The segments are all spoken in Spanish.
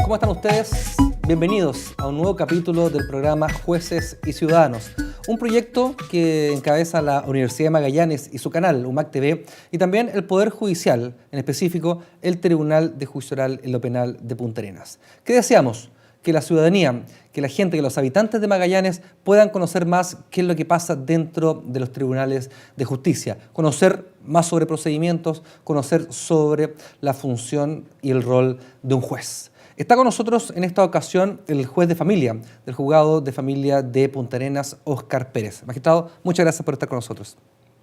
¿Cómo están ustedes? Bienvenidos a un nuevo capítulo del programa Jueces y Ciudadanos, un proyecto que encabeza la Universidad de Magallanes y su canal UMAC TV, y también el Poder Judicial, en específico el Tribunal de Juicio Oral en lo Penal de Punta Arenas. ¿Qué deseamos? Que la ciudadanía, que la gente, que los habitantes de Magallanes puedan conocer más qué es lo que pasa dentro de los tribunales de justicia, conocer más sobre procedimientos, conocer sobre la función y el rol de un juez. Está con nosotros en esta ocasión el juez de familia del juzgado de familia de Punta Arenas, Óscar Pérez. Magistrado, muchas gracias por estar con nosotros.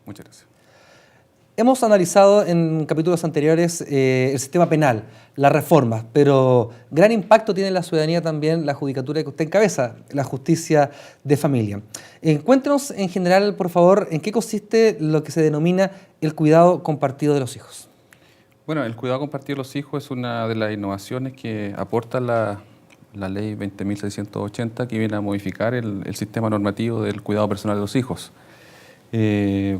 Muchas gracias. Hemos analizado en capítulos anteriores el sistema penal, las reformas, pero gran impacto tiene en la ciudadanía también la judicatura que usted encabeza, la justicia de familia. Cuéntenos en general, por favor, en qué consiste lo que se denomina el cuidado compartido de los hijos. Bueno, el cuidado compartido de los hijos es una de las innovaciones que aporta la ley 20.680, que viene a modificar el sistema normativo del cuidado personal de los hijos.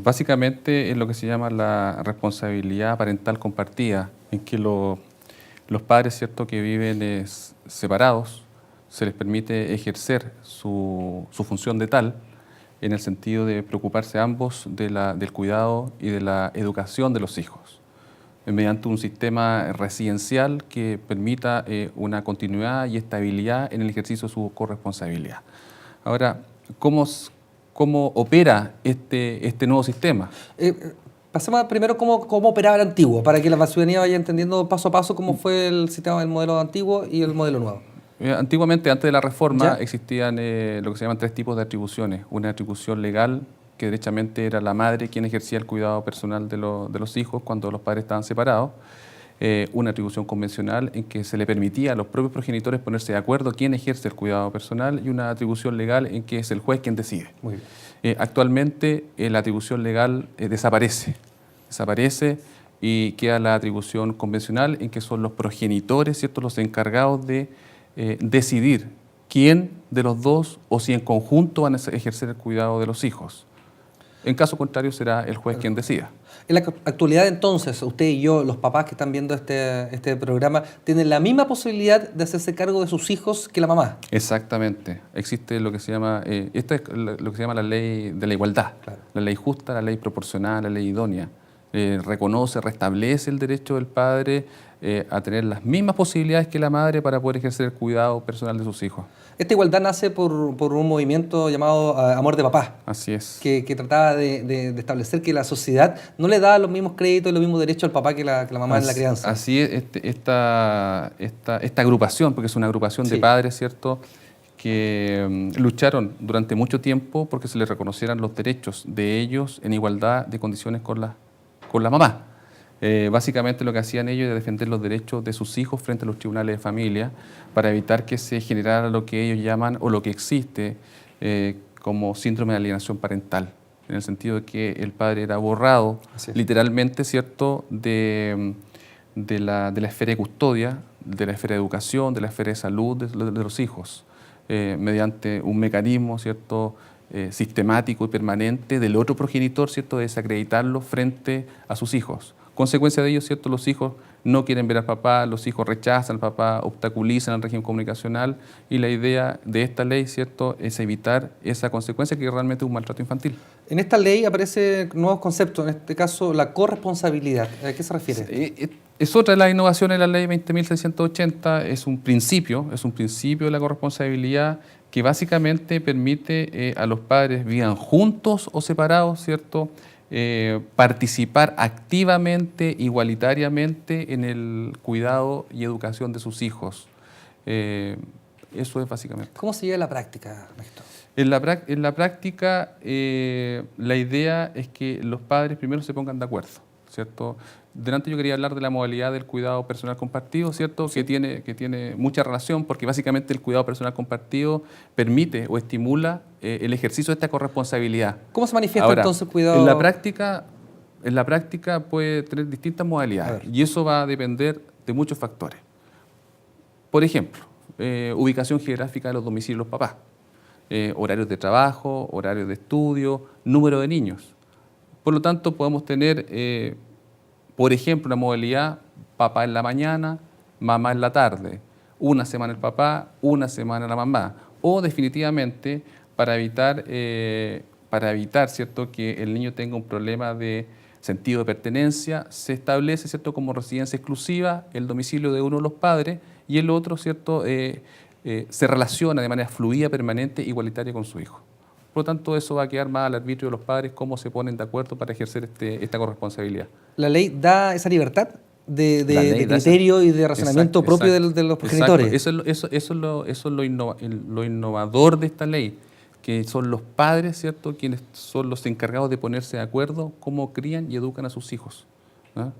Básicamente es lo que se llama la responsabilidad parental compartida, en que los padres, ¿cierto?, que viven separados, se les permite ejercer su función de tal, en el sentido de preocuparse ambos del cuidado y de la educación de los hijos, mediante un sistema residencial que permita una continuidad y estabilidad en el ejercicio de su corresponsabilidad. Ahora, ¿cómo opera este nuevo sistema? Pasemos primero cómo operaba el antiguo, para que la ciudadanía vaya entendiendo paso a paso cómo fue el sistema del modelo antiguo y el modelo nuevo. Antiguamente, antes de la reforma, ¿Ya? existían lo que se llaman tres tipos de atribuciones. Una atribución legal, que derechamente era la madre quien ejercía el cuidado personal de los hijos cuando los padres estaban separados. Una atribución convencional en que se le permitía a los propios progenitores ponerse de acuerdo quién ejerce el cuidado personal, y una atribución legal en que es el juez quien decide. Muy bien. Actualmente la atribución legal desaparece y queda la atribución convencional en que son los progenitores, ¿cierto?, los encargados de decidir quién de los dos o si en conjunto van a ejercer el cuidado de los hijos. En caso contrario, será el juez quien decida. En la actualidad, entonces, usted y yo, los papás que están viendo este programa, tienen la misma posibilidad de hacerse cargo de sus hijos que la mamá. Exactamente. Existe lo que se llama, esta es lo que se llama la ley de la igualdad, Claro. La ley justa, la ley proporcional, la ley idónea. Reconoce, restablece el derecho del padre a tener las mismas posibilidades que la madre para poder ejercer el cuidado personal de sus hijos. Esta igualdad nace por un movimiento llamado Amor de Papá, Así es. que trataba de establecer que la sociedad no le da los mismos créditos y los mismos derechos al papá que la mamá en la crianza. Así es, esta agrupación, porque es una agrupación de padres, ¿cierto?, que lucharon durante mucho tiempo porque se les reconocieran los derechos de ellos en igualdad de condiciones con la mamá. Básicamente lo que hacían ellos era defender los derechos de sus hijos frente a los tribunales de familia para evitar que se generara lo que ellos llaman, o lo que existe como síndrome de alienación parental, en el sentido de que el padre era borrado literalmente, ¿cierto?, de la esfera de custodia, de la esfera de educación, de la esfera de salud de los hijos, mediante un mecanismo, ¿cierto?, sistemático y permanente del otro progenitor, ¿cierto?, de desacreditarlo frente a sus hijos. Consecuencia de ello, ¿cierto?, los hijos no quieren ver al papá, los hijos rechazan al papá, obstaculizan el régimen comunicacional, y la idea de esta ley, ¿cierto?, es evitar esa consecuencia, que realmente es un maltrato infantil. En esta ley aparecen nuevos conceptos, en este caso la corresponsabilidad. ¿A qué se refiere? Es otra de las innovaciones de la ley 20.680, es un principio de la corresponsabilidad que básicamente permite a los padres, vivan juntos o separados, ¿cierto?, participar activamente, igualitariamente en el cuidado y educación de sus hijos. Eso es básicamente. ¿Cómo se lleva a la práctica, maestro? En la práctica, la idea es que los padres primero se pongan de acuerdo, ¿cierto? Delante yo quería hablar de la modalidad del cuidado personal compartido, ¿cierto? Sí. Que tiene mucha relación, porque básicamente el cuidado personal compartido permite o estimula el ejercicio de esta corresponsabilidad. ¿Cómo se manifiesta Ahora, entonces el cuidado? En la práctica puede tener distintas modalidades, y eso va a depender de muchos factores. Por ejemplo, ubicación geográfica de los domicilios de los papás, horarios de trabajo, horarios de estudio, número de niños. Por lo tanto, podemos tener, por ejemplo, una modalidad papá en la mañana, mamá en la tarde, una semana el papá, una semana la mamá. O definitivamente para evitar, ¿cierto?, que el niño tenga un problema de sentido de pertenencia, se establece, ¿cierto?, como residencia exclusiva el domicilio de uno de los padres y el otro, ¿cierto?, se relaciona de manera fluida, permanente, igualitaria con su hijo. Por lo tanto, eso va a quedar más al arbitrio de los padres cómo se ponen de acuerdo para ejercer esta corresponsabilidad. ¿La ley da esa libertad de criterio y de razonamiento Exacto, propio exacto, de los progenitores? Eso es lo innovador de esta ley, que son los padres, ¿cierto?, quienes son los encargados de ponerse de acuerdo cómo crían y educan a sus hijos, ¿no?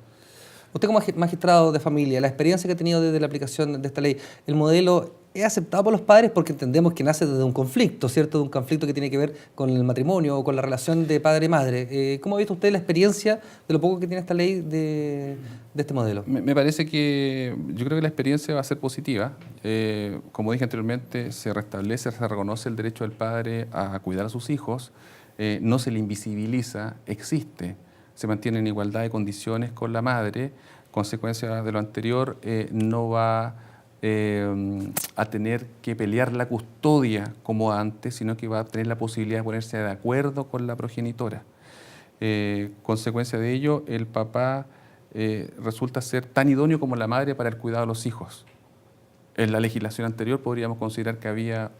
Usted como magistrado de familia, la experiencia que ha tenido desde la aplicación de esta ley, ¿el modelo es aceptado por los padres? Porque entendemos que nace desde un conflicto, ¿cierto? De un conflicto que tiene que ver con el matrimonio o con la relación de padre y madre. ¿Cómo ha visto usted la experiencia de lo poco que tiene esta ley de este modelo? Me parece que yo creo que la experiencia va a ser positiva. Como dije anteriormente, se restablece, se reconoce el derecho del padre a cuidar a sus hijos, no se le invisibiliza, existe. Se mantiene en igualdad de condiciones con la madre, consecuencia de lo anterior, no va a tener que pelear la custodia como antes, sino que va a tener la posibilidad de ponerse de acuerdo con la progenitora. Consecuencia de ello, el papá resulta ser tan idóneo como la madre para el cuidado de los hijos. En la legislación anterior podríamos considerar que había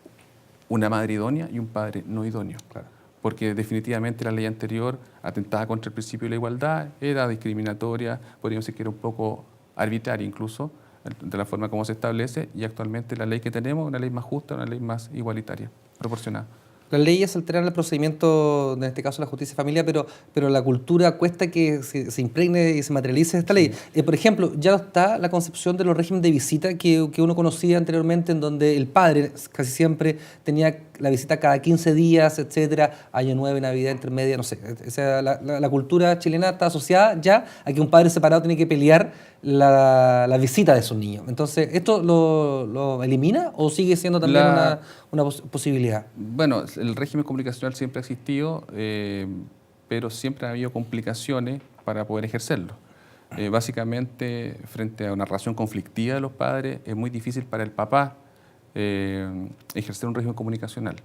una madre idónea y un padre no idóneo. Claro. Porque definitivamente la ley anterior atentaba contra el principio de la igualdad, era discriminatoria, podríamos decir que era un poco arbitraria incluso, de la forma como se establece, y actualmente la ley que tenemos es una ley más justa, una ley más igualitaria, proporcionada. Las leyes alteran el procedimiento, en este caso la justicia de familia, pero la cultura cuesta que se impregne y se materialice esta ley. Por ejemplo, ya está la concepción de los regímenes de visita que uno conocía anteriormente, en donde el padre casi siempre tenía la visita cada 15 días, etcétera, Año Nuevo, Navidad, intermedia, no sé. O sea, la cultura chilena está asociada ya a que un padre separado tiene que pelear la visita de sus niños. Entonces, ¿esto lo elimina o sigue siendo también una posibilidad? Bueno, el régimen comunicacional siempre ha existido, pero siempre ha habido complicaciones para poder ejercerlo. Básicamente, frente a una relación conflictiva de los padres, es muy difícil para el papá ejercer un régimen comunicacional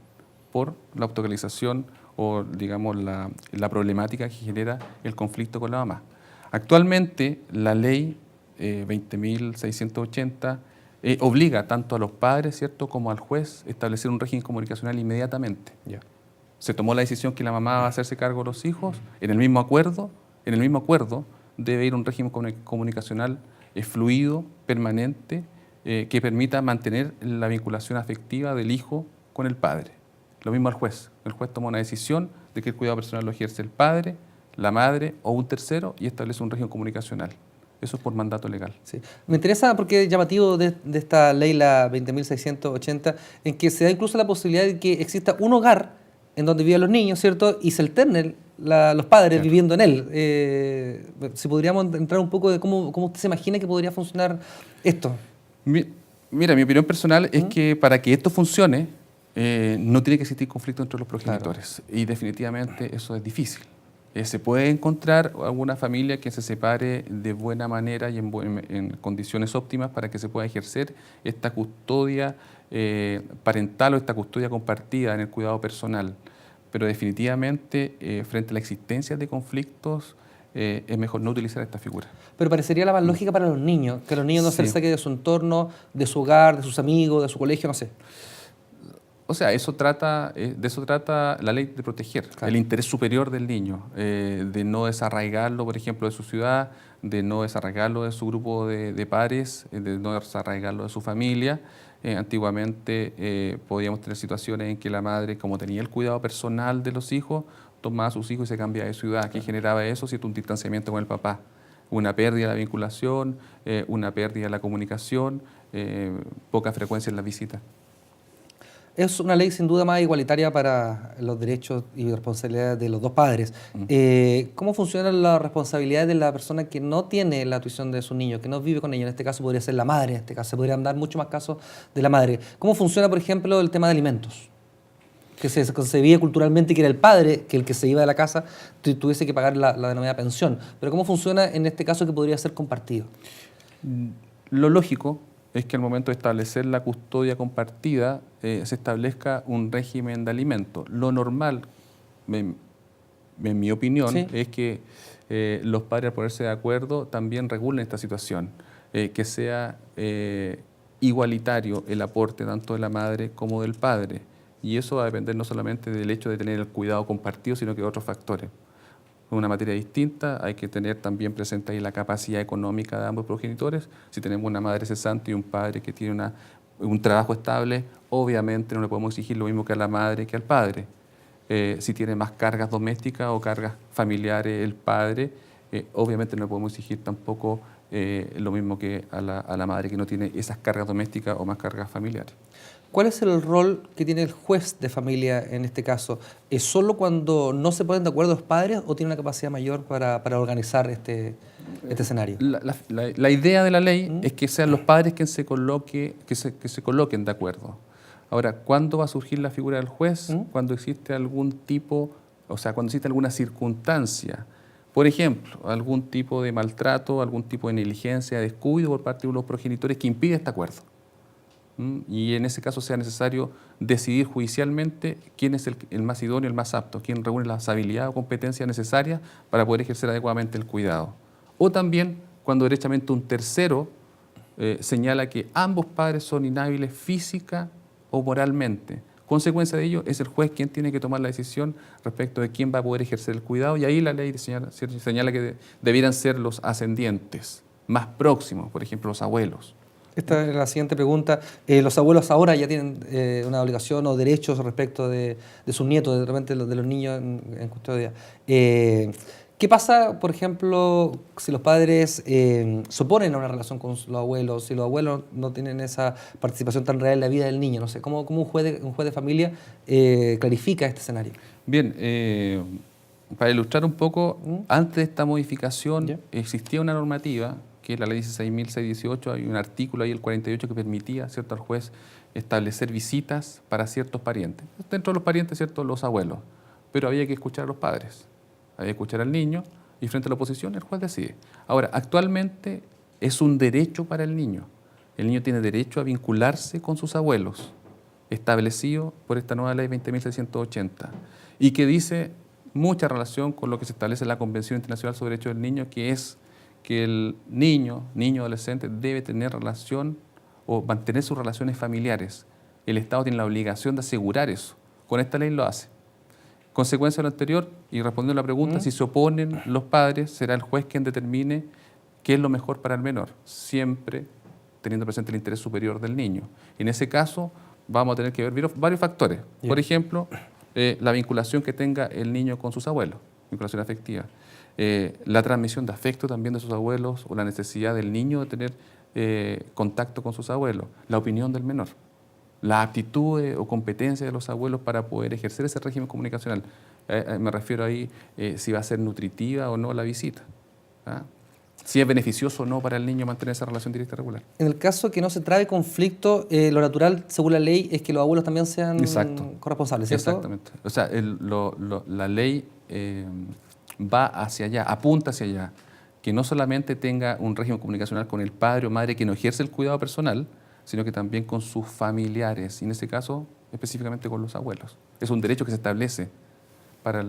por la autocalización o, digamos, la problemática que genera el conflicto con la mamá. Actualmente, la ley 20.680 obliga tanto a los padres, ¿cierto?, como al juez a establecer un régimen comunicacional inmediatamente. Ya. Se tomó la decisión que la mamá va a hacerse cargo de los hijos, en el mismo acuerdo debe ir un régimen comunicacional fluido, permanente, que permita mantener la vinculación afectiva del hijo con el padre. Lo mismo al juez. El juez toma una decisión de que el cuidado personal lo ejerce el padre, la madre o un tercero y establece un régimen comunicacional. Eso es por mandato legal. Sí. Me interesa porque es llamativo de esta ley, la 20.680, en que se da incluso la posibilidad de que exista un hogar en donde vivan los niños, ¿cierto? Y se alternen los padres viviendo en él. Si podríamos entrar un poco de cómo usted se imagina que podría funcionar esto. Mira, mi opinión personal es que para que esto funcione, no tiene que existir conflicto entre los progenitores. Claro. Y definitivamente eso es difícil. Se puede encontrar alguna familia que se separe de buena manera y en condiciones óptimas para que se pueda ejercer esta custodia parental o esta custodia compartida en el cuidado personal. Pero definitivamente, frente a la existencia de conflictos, es mejor no utilizar esta figura. Pero parecería la más lógica para los niños, que los niños no se les saque de su entorno, de su hogar, de sus amigos, de su colegio, no sé. O sea, de eso trata la ley de proteger, claro, el interés superior del niño, de no desarraigarlo, por ejemplo, de su ciudad, de no desarraigarlo de su grupo de pares, de no desarraigarlo de su familia. Antiguamente podíamos tener situaciones en que la madre, como tenía el cuidado personal de los hijos, tomaba a sus hijos y se cambiaba de ciudad. ¿Qué generaba eso? ¿Cierto? Un distanciamiento con el papá, una pérdida de la vinculación, una pérdida de la comunicación, poca frecuencia en las visitas. Es una ley sin duda más igualitaria para los derechos y responsabilidades de los dos padres. ¿Cómo funcionan las responsabilidades de la persona que no tiene la tuición de su niño, que no vive con ellos? En este caso podría ser la madre, en este caso se podrían dar muchos más casos de la madre. ¿Cómo funciona, por ejemplo, el tema de alimentos? Que se concebía culturalmente que era el padre, que el que se iba de la casa tuviese que pagar la denominada pensión. Pero ¿cómo funciona en este caso que podría ser compartido? Lo lógico es que al momento de establecer la custodia compartida se establezca un régimen de alimento. Lo normal, en mi opinión, Sí. es que los padres, al ponerse de acuerdo, también regulen esta situación, que sea igualitario el aporte tanto de la madre como del padre. Y eso va a depender no solamente del hecho de tener el cuidado compartido, sino que de otros factores. Una materia distinta, hay que tener también presente ahí la capacidad económica de ambos progenitores. Si tenemos una madre cesante y un padre que tiene un trabajo estable, obviamente no le podemos exigir lo mismo que a la madre que al padre. Si tiene más cargas domésticas o cargas familiares el padre, obviamente no le podemos exigir tampoco lo mismo que a la madre que no tiene esas cargas domésticas o más cargas familiares. ¿Cuál es el rol que tiene el juez de familia en este caso? ¿Es solo cuando no se ponen de acuerdo los padres o tiene una capacidad mayor para organizar este escenario? La idea de la ley es que sean los padres quienes se coloquen de acuerdo. Ahora, ¿cuándo va a surgir la figura del juez? Cuando existe algún tipo, o sea, cuando existe alguna circunstancia. Por ejemplo, algún tipo de maltrato, algún tipo de negligencia, descuido por parte de los progenitores que impide este acuerdo. Y en ese caso sea necesario decidir judicialmente quién es el más idóneo, el más apto, quién reúne las habilidades o competencias necesarias para poder ejercer adecuadamente el cuidado. O también cuando derechamente un tercero señala que ambos padres son inhábiles física o moralmente. Consecuencia de ello es el juez quien tiene que tomar la decisión respecto de quién va a poder ejercer el cuidado, y ahí la ley señala que debieran ser los ascendientes, más próximos, por ejemplo los abuelos. Esta es la siguiente pregunta. Los abuelos ahora ya tienen una obligación o derechos respecto de sus nietos, de repente de los niños en custodia. ¿Qué pasa, por ejemplo, si los padres se oponen a una relación con los abuelos, si los abuelos no tienen esa participación tan real en la vida del niño? No sé, ¿cómo un juez de familia clarifica este escenario? Bien, para ilustrar un poco, antes de esta modificación existía una normativa, que es la ley 16.618, hay un artículo ahí, el 48, que permitía, ¿cierto?, al juez establecer visitas para ciertos parientes. Dentro de los parientes, ¿cierto?, los abuelos. Pero había que escuchar a los padres, había que escuchar al niño, y frente a la oposición el juez decide. Ahora, actualmente es un derecho para el niño. El niño tiene derecho a vincularse con sus abuelos, establecido por esta nueva ley 20.680, y que dice mucha relación con lo que se establece en la Convención Internacional sobre Derechos del Niño, que es que el niño adolescente debe tener relación o mantener sus relaciones familiares. El Estado tiene la obligación de asegurar eso. Con esta ley lo hace. Consecuencia de lo anterior, y respondiendo a la pregunta, si se oponen los padres, será el juez quien determine qué es lo mejor para el menor, siempre teniendo presente el interés superior del niño. En ese caso, vamos a tener que ver varios factores. Por ejemplo, la vinculación que tenga el niño con sus abuelos, vinculación afectiva. La transmisión de afecto también de sus abuelos, o la necesidad del niño de tener contacto con sus abuelos, la opinión del menor, la aptitud o competencia de los abuelos para poder ejercer ese régimen comunicacional. Me refiero ahí si va a ser nutritiva o no la visita, ¿ah? Si es beneficioso o no para el niño mantener esa relación directa y regular. En el caso que no se trabe conflicto, lo natural, según la ley, es que los abuelos también sean corresponsables, ¿cierto? Exactamente. O sea, la ley va hacia allá, apunta hacia allá, que no solamente tenga un régimen comunicacional con el padre o madre que no ejerce el cuidado personal, sino que también con sus familiares, y en este caso específicamente con los abuelos. Es un derecho que se establece para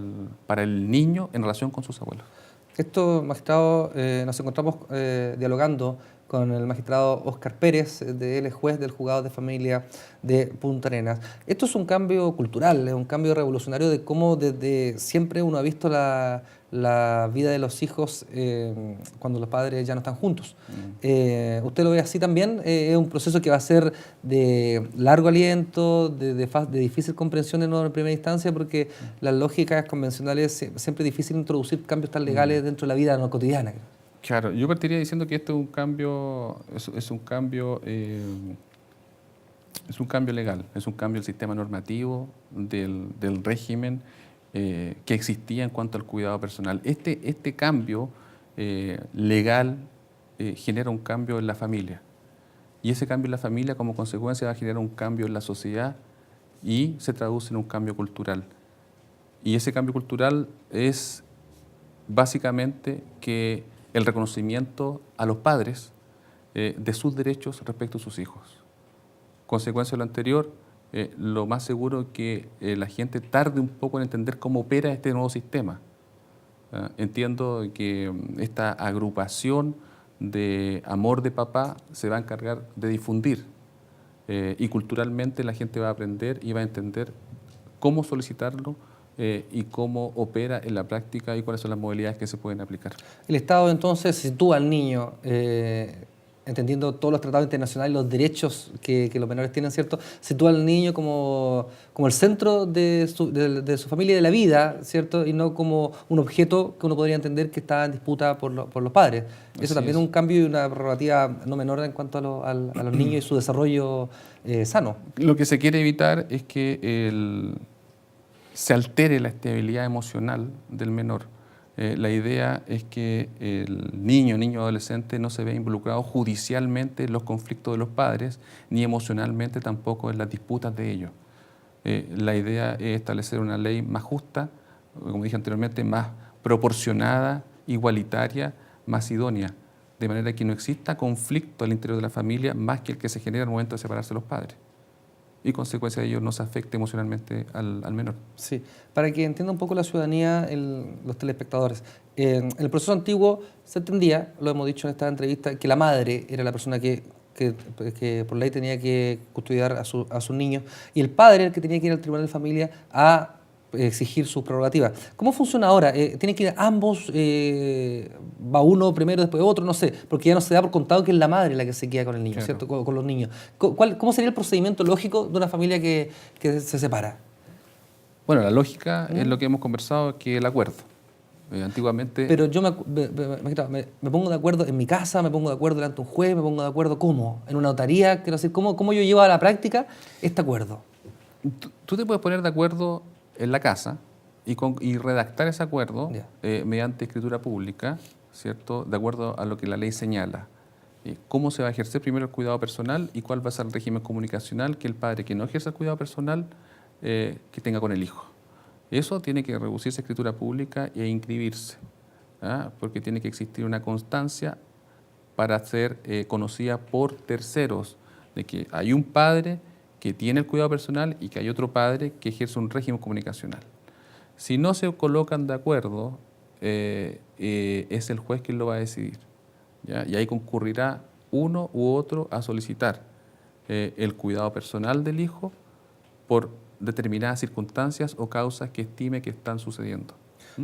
el niño en relación con sus abuelos. Esto, magistrado, nos encontramos dialogando con el magistrado Óscar Pérez, él es juez del Juzgado de Familia de Punta Arenas. Esto es un cambio cultural, es un cambio revolucionario de cómo desde siempre uno ha visto la vida de los hijos cuando los padres ya no están juntos. ¿Usted lo ve así también? ¿Es un proceso que va a ser de largo aliento, de difícil comprensión en primera instancia? Porque las lógicas convencionales siempre es difícil introducir cambios tan legales dentro de la vida no cotidiana. Claro, yo partiría diciendo que esto es un cambio, es un cambio legal, es un cambio del sistema normativo, del régimen que existía en cuanto al cuidado personal. Este cambio legal genera un cambio en la familia, y ese cambio en la familia como consecuencia va a generar un cambio en la sociedad y se traduce en un cambio cultural. Y ese cambio cultural es básicamente que el reconocimiento a los padres de sus derechos respecto a sus hijos. Consecuencia de lo anterior, lo más seguro es que la gente tarde un poco en entender cómo opera este nuevo sistema. Entiendo que esta agrupación de amor de papá se va a encargar de difundir y culturalmente la gente va a aprender y va a entender cómo solicitarlo y cómo opera en la práctica y cuáles son las modalidades que se pueden aplicar. El Estado entonces sitúa al niño, entendiendo todos los tratados internacionales, los derechos que los menores tienen, ¿cierto? Sitúa al niño como el centro de su familia y de la vida, ¿cierto? Y no como un objeto que uno podría entender que está en disputa por los padres. Eso Así también es un cambio y una prerrogativa no menor en cuanto a los niños y su desarrollo sano. Lo que se quiere evitar es que se altere la estabilidad emocional del menor. La idea es que el niño o adolescente no se vea involucrado judicialmente en los conflictos de los padres, ni emocionalmente tampoco en las disputas de ellos. La idea es establecer una ley más justa, como dije anteriormente, más proporcionada, igualitaria, más idónea, de manera que no exista conflicto al interior de la familia más que el que se genera al momento de separarse los padres. Y consecuencia de ello no se afecte emocionalmente al menor. Sí, para que entienda un poco la ciudadanía, los telespectadores. En el proceso antiguo se entendía, lo hemos dicho en esta entrevista, que la madre era la persona que por ley tenía que custodiar a sus niños y el padre el que tenía que ir al tribunal de familia a exigir sus prerrogativas. ¿Cómo funciona ahora? ¿Tienen que ir ambos? ¿Va uno primero, después otro? No sé, porque ya no se da por contado que es la madre la que se queda con el niño, claro, ¿cierto? Con los niños. ¿Cómo sería el procedimiento lógico de una familia que se separa? Bueno, la lógica es lo que hemos conversado, que el acuerdo. Antiguamente... Pero yo me pongo de acuerdo en mi casa, me pongo de acuerdo delante de un juez, me pongo de acuerdo ¿cómo? En una notaría, quiero decir, ¿cómo yo llevo a la práctica este acuerdo? Tú te puedes poner de acuerdo en la casa y redactar ese acuerdo mediante escritura pública, ¿cierto? De acuerdo a lo que la ley señala. Cómo se va a ejercer primero el cuidado personal y cuál va a ser el régimen comunicacional que el padre que no ejerza el cuidado personal que tenga con el hijo. Eso tiene que reducirse a escritura pública e inscribirse, porque tiene que existir una constancia para ser conocida por terceros de que hay un padre que tiene el cuidado personal y que hay otro padre que ejerce un régimen comunicacional. Si no se colocan de acuerdo, es el juez quien lo va a decidir, ¿ya? Y ahí concurrirá uno u otro a solicitar el cuidado personal del hijo por determinadas circunstancias o causas que estime que están sucediendo.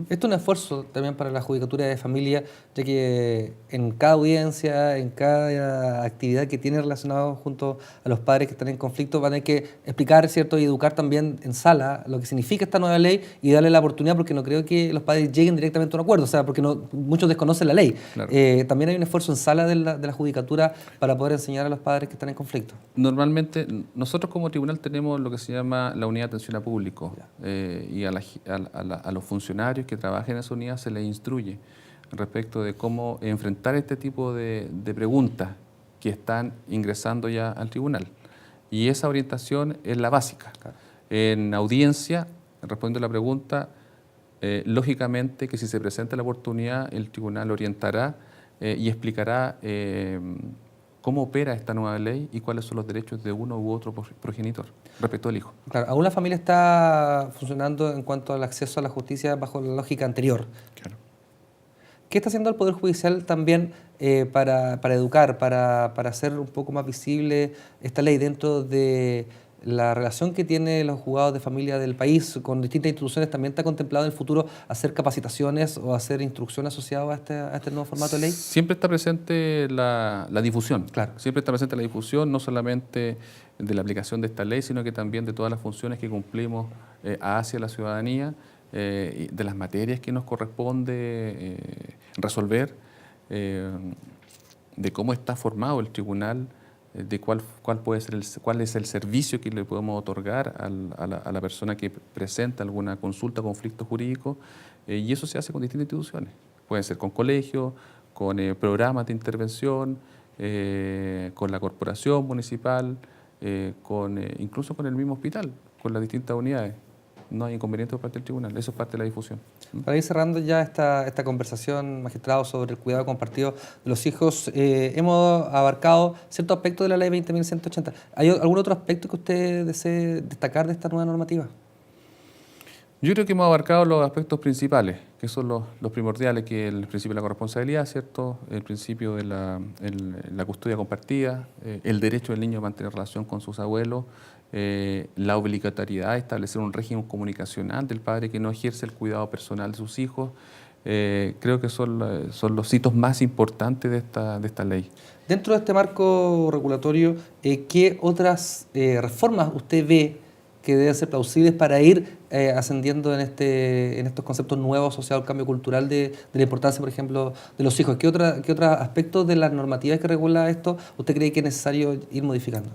Esto es un esfuerzo también para la Judicatura de Familia, ya que en cada audiencia, en cada actividad que tiene relacionado junto a los padres que están en conflicto, van a tener que explicar, ¿cierto?, y educar también en sala lo que significa esta nueva ley y darle la oportunidad, porque no creo que los padres lleguen directamente a un acuerdo, o sea, porque muchos desconocen la ley. Claro. También hay un esfuerzo en sala de la Judicatura para poder enseñar a los padres que están en conflicto. Normalmente, nosotros como tribunal tenemos lo que se llama la unidad de atención a público y a los funcionarios que trabajen en esa unidad se les instruye respecto de cómo enfrentar este tipo de preguntas que están ingresando ya al tribunal. Y esa orientación es la básica. Claro. En audiencia, respondiendo a la pregunta, lógicamente que si se presenta la oportunidad, el tribunal orientará y explicará cómo opera esta nueva ley y cuáles son los derechos de uno u otro progenitor respecto al hijo. Claro, aún la familia está funcionando en cuanto al acceso a la justicia bajo la lógica anterior. Claro. ¿Qué está haciendo el Poder Judicial también para educar, para hacer un poco más visible esta ley dentro de la relación que tienen los juzgados de familia del país con distintas instituciones? ¿También está contemplado en el futuro hacer capacitaciones o hacer instrucción asociada a este nuevo formato de ley? Siempre está presente la difusión. Claro. Siempre está presente la difusión, no solamente de la aplicación de esta ley, sino que también de todas las funciones que cumplimos hacia la ciudadanía, de las materias que nos corresponde resolver, de cómo está formado el tribunal, de cuál es el servicio que le podemos otorgar a la persona que presenta alguna consulta o conflicto jurídico, y eso se hace con distintas instituciones. Puede ser con colegios, con programas de intervención, con la corporación municipal, incluso con el mismo hospital, con las distintas unidades. No hay inconveniente por parte del tribunal, eso es parte de la difusión. Para ir cerrando ya esta conversación, magistrado, sobre el cuidado compartido de los hijos, hemos abarcado ciertos aspectos de la ley 20.180. ¿Hay algún otro aspecto que usted desee destacar de esta nueva normativa? Yo creo que hemos abarcado los aspectos principales, que son los primordiales, que es el principio de la corresponsabilidad, ¿cierto? El principio de la custodia compartida, el derecho del niño a mantener relación con sus abuelos, la obligatoriedad de establecer un régimen comunicacional del padre que no ejerce el cuidado personal de sus hijos. Creo que son los hitos más importantes de esta ley. Dentro de este marco regulatorio, ¿qué otras reformas usted ve que deben ser plausibles para ir ascendiendo en estos conceptos nuevos asociados al cambio cultural de la importancia, por ejemplo, de los hijos? ¿Qué otros aspectos de las normativas que regula esto usted cree que es necesario ir modificando?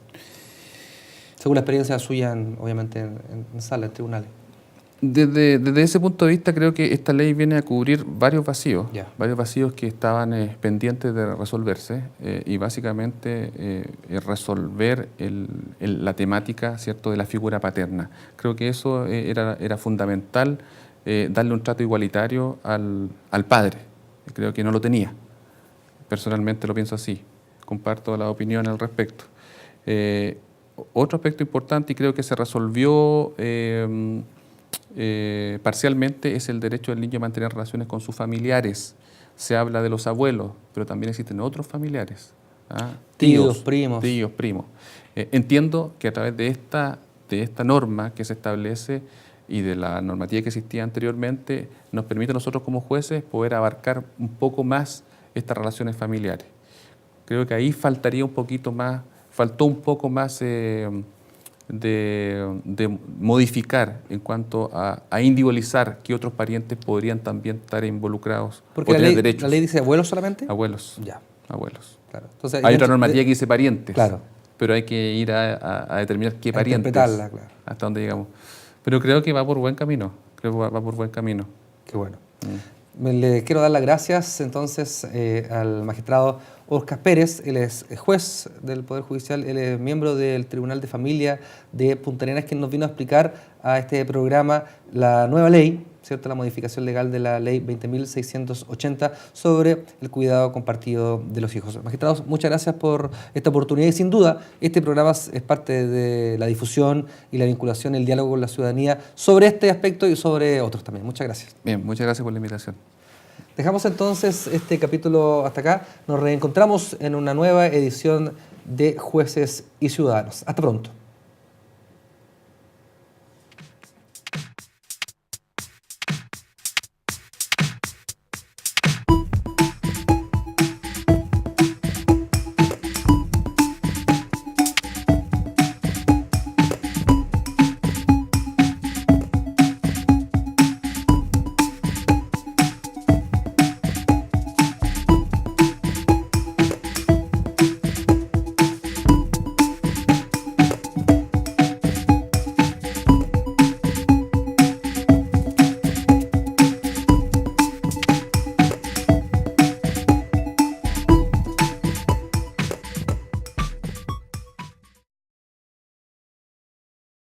Según la experiencia suya, obviamente, en sala, en tribunales. Desde ese punto de vista, creo que esta ley viene a cubrir varios vacíos, Ya. varios vacíos que estaban pendientes de resolverse y básicamente resolver la temática, ¿cierto?, de la figura paterna. Creo que eso era fundamental, darle un trato igualitario al padre. Creo que no lo tenía. Personalmente lo pienso así. Comparto la opinión al respecto. Otro aspecto importante, y creo que se resolvió parcialmente, es el derecho del niño a mantener relaciones con sus familiares. Se habla de los abuelos, pero también existen otros familiares. ¿Ah? Tíos, primos. Tíos, primos. Entiendo que a través de esta norma que se establece y de la normativa que existía anteriormente, nos permite a nosotros como jueces poder abarcar un poco más estas relaciones familiares. Creo que ahí faltó un poco más de modificar en cuanto a individualizar que otros parientes podrían también estar involucrados. Porque o tener derechos. ¿La ley dice abuelos solamente? Abuelos. Ya. Abuelos. Claro. Entonces, hay otra normativa que dice parientes. Claro. Pero hay que ir a determinar qué A parientes. interpretarla, claro. Hasta dónde llegamos. Pero creo que va por buen camino. Creo que va por buen camino. Qué bueno. Le quiero dar las gracias entonces al magistrado Óscar Pérez. Él es juez del Poder Judicial, él es miembro del Tribunal de Familia de Punta Arenas, quien nos vino a explicar a este programa la nueva ley, ¿cierto?, la modificación legal de la ley 20.680 sobre el cuidado compartido de los hijos. Magistrados, muchas gracias por esta oportunidad y sin duda este programa es parte de la difusión y la vinculación, el diálogo con la ciudadanía sobre este aspecto y sobre otros también. Muchas gracias. Bien, muchas gracias por la invitación. Dejamos entonces este capítulo hasta acá. Nos reencontramos en una nueva edición de Jueces y Ciudadanos. Hasta pronto.